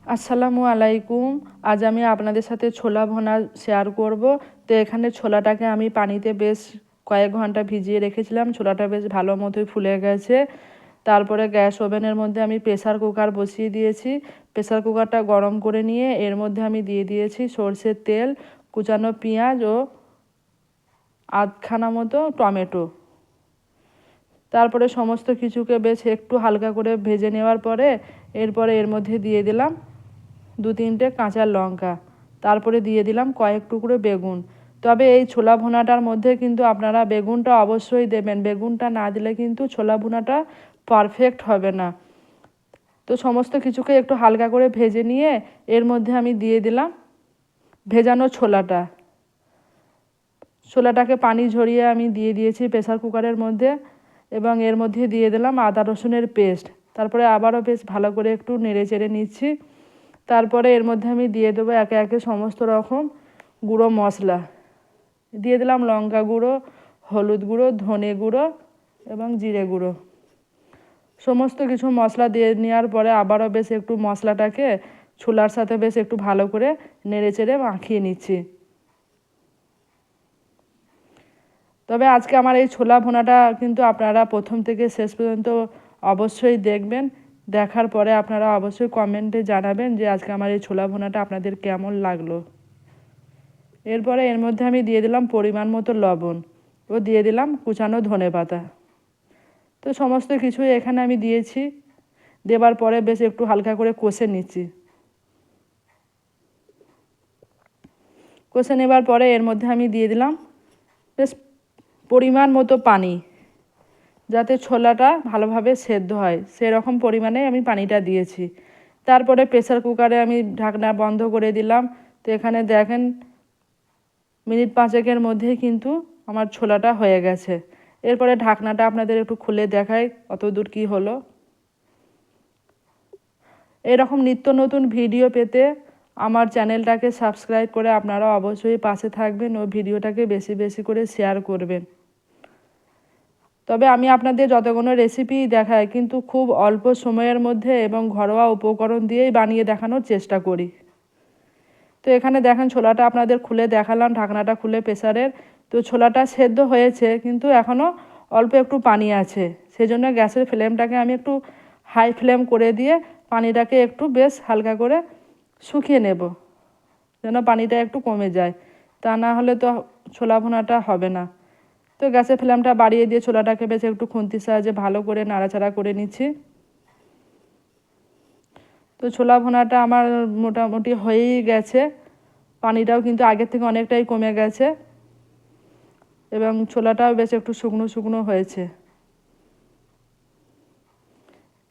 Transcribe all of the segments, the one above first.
আসসালামু আলাইকুম। আজ আমি আপনাদের সাথে ছোলা ভুনা শেয়ার করব। তো এখানে ছোলাটাকে আমি পানিতে বেশ কয়েক ঘন্টা ভিজিয়ে রেখেছিলাম। ছোলাটা বেশ ভালো মতোই ফুলে গেছে। তারপরে গ্যাস ওভেনের মধ্যে আমি প্রেসার কুকার বসিয়ে দিয়েছি। প্রেসার কুকারটা গরম করে নিয়ে এর মধ্যে আমি দিয়ে দিয়েছি সরষের তেল, কুচানো পেঁয়াজ ও আধখানা মতো টমেটো। তারপরে সমস্ত কিছুকে বেশ একটু হালকা করে ভেজে নেওয়ার পরে এরপরে এর মধ্যে দিয়ে দিলাম 2-3টে কাঁচা লঙ্কা। তারপরে দিয়ে দিলাম কয়েক টুকরো বেগুন। তবে এই ছোলা ভুনাটার মধ্যে কিন্তু আপনারা বেগুনটা অবশ্যই দেবেন। বেগুনটা না দিলে কিন্তু ছোলা ভুনাটা পারফেক্ট হবে না। তো সমস্ত কিছুকে একটু হালকা করে ভেজে নিয়ে এর মধ্যে আমি দিয়ে দিলাম ভেজানো ছোলাটাকে পানি ঝরিয়ে আমি দিয়ে দিয়েছি প্রেসার কুকারের মধ্যে এবং এর মধ্যে দিয়ে দিলাম আদা রসুনের পেস্ট। তারপরে আবারও বেশ ভালো করে একটু নেড়ে চেড়ে নিচ্ছি। তারপরে এর মধ্যে আমি দিয়ে দেবো একে একে সমস্ত রকম গুঁড়ো মশলা। দিয়ে দিলাম লঙ্কা গুঁড়ো, হলুদ গুঁড়ো, ধনে গুঁড়ো এবং জিরে গুঁড়ো। সমস্ত কিছু মশলা দিয়ে নেওয়ার পরে আবারও বেশ একটু মশলাটাকে ছোলার সাথে বেশ একটু ভালো করে নেড়ে চেড়ে মাখিয়ে নিচ্ছি। তবে আজকে আমার এই ছোলা ভুনাটা কিন্তু আপনারা প্রথম থেকে শেষ পর্যন্ত অবশ্যই দেখবেন। দেখার পরে আপনারা অবশ্যই কমেন্টে জানাবেন যে আজকে আমার এই ছোলা ভুনাটা আপনাদের কেমন লাগলো। এরপরে এর মধ্যে আমি দিয়ে দিলাম পরিমাণ মতো লবণ ও দিয়ে দিলাম কুচানো ধনেপাতা। তো সমস্ত কিছুই এখানে আমি দিয়েছি। দেবার পরে বেশ একটু হালকা করে কষে নিচ্ছি। কষে নেবার পরে এর মধ্যে আমি দিয়ে দিলাম বেশ পরিমাণ মতো পানি, যাতে ছোলাটা ভালোভাবে সেদ্ধ হয় সেরকম পরিমাণে আমি পানিটা দিয়েছি। তারপরে প্রেসার কুকারে আমি ঢাকনা বন্ধ করে দিলাম। তো এখানে দেখেন মিনিট 5-এর মধ্যেই কিন্তু আমার ছোলাটা হয়ে গেছে। এরপরে ঢাকনাটা আপনাদের একটু খুলে দেখাই কতদূর কী হলো। এরকম নিত্য নতুন ভিডিও পেতে আমার চ্যানেলটাকে সাবস্ক্রাইব করে আপনারা অবশ্যই পাশে থাকবেন ও ভিডিওটাকে বেশি বেশি করে শেয়ার করবেন। তবে আমি আপনাদের যতগুলো রেসিপি দেখাই কিন্তু খুব অল্প সময়ের মধ্যে এবং ঘরোয়া উপকরণ দিয়েই বানিয়ে দেখানোর চেষ্টা করি। তো এখানে দেখেন ছোলাটা আপনাদের খুলে দেখালাম ঢাকনাটা খুলে প্রেসারের। তো ছোলাটা সেদ্ধ হয়েছে কিন্তু এখনও অল্প একটু পানি আছে। সেজন্য গ্যাসের ফ্লেমটাকে আমি একটু হাই ফ্লেম করে দিয়ে পানিটাকে একটু বেশ হালকা করে শুকিয়ে নেব, যেন পানিটা একটু কমে যায়। তা না হলে তো ছোলা ভুনাটা হবে না। তো গ্যাসের ফ্লেমটা বাড়িয়ে দিয়ে ছোলাটাকে বেশ একটু খুন্তির সাহায্যে ভালো করে নাড়াচাড়া করে নিচ্ছি। তো ছোলা ভুনাটা আমার মোটামুটি হয়েই গেছে। পানিটাও কিন্তু আগের থেকে অনেকটাই কমে গেছে এবং ছোলাটাও বেশ একটু শুকনো শুকনো হয়েছে।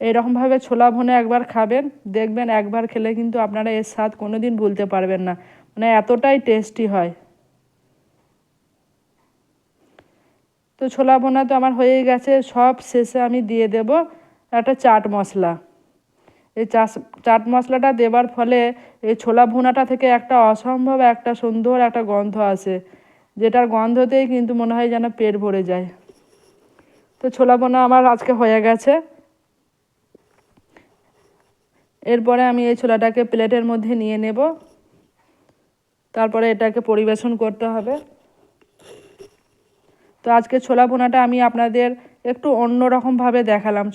এইরকমভাবে ছোলা ভুনা একবার খাবেন, দেখবেন একবার খেলে কিন্তু আপনারা এর স্বাদ কোনো দিন ভুলতে পারবেন না। মানে এতটাই টেস্টি হয়। তো ছোলা ভুনা তো আমার হয়েই গেছে। সব শেষে আমি দিয়ে দেব একটা চাট মশলা। এই চাট মশলাটা দেবার ফলে এই ছোলা ভুনাটা থেকে একটা অসম্ভব একটা সুন্দর একটা গন্ধ আসে, যেটার গন্ধতেই কিন্তু মনে হয় যেন পেট ভরে যায়। তো ছোলা ভুনা আমার আজকে হয়ে গেছে। এরপরে আমি এই ছোলাটাকে প্লেটের মধ্যে নিয়ে নেব। তারপরে এটাকে পরিবেশন করতে হবে। তো আজকে ছোলা ভুনাটা আমি আপনাদের একটু অন্যরকমভাবে দেখালাম।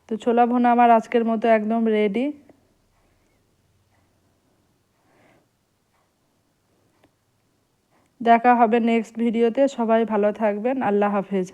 তো ছোলা ভুনা আমার আজকের মতো একদম রেডি। দেখা হবে নেক্সট ভিডিওতে। সবাই ভালো থাকবেন। আল্লাহ হাফেজ।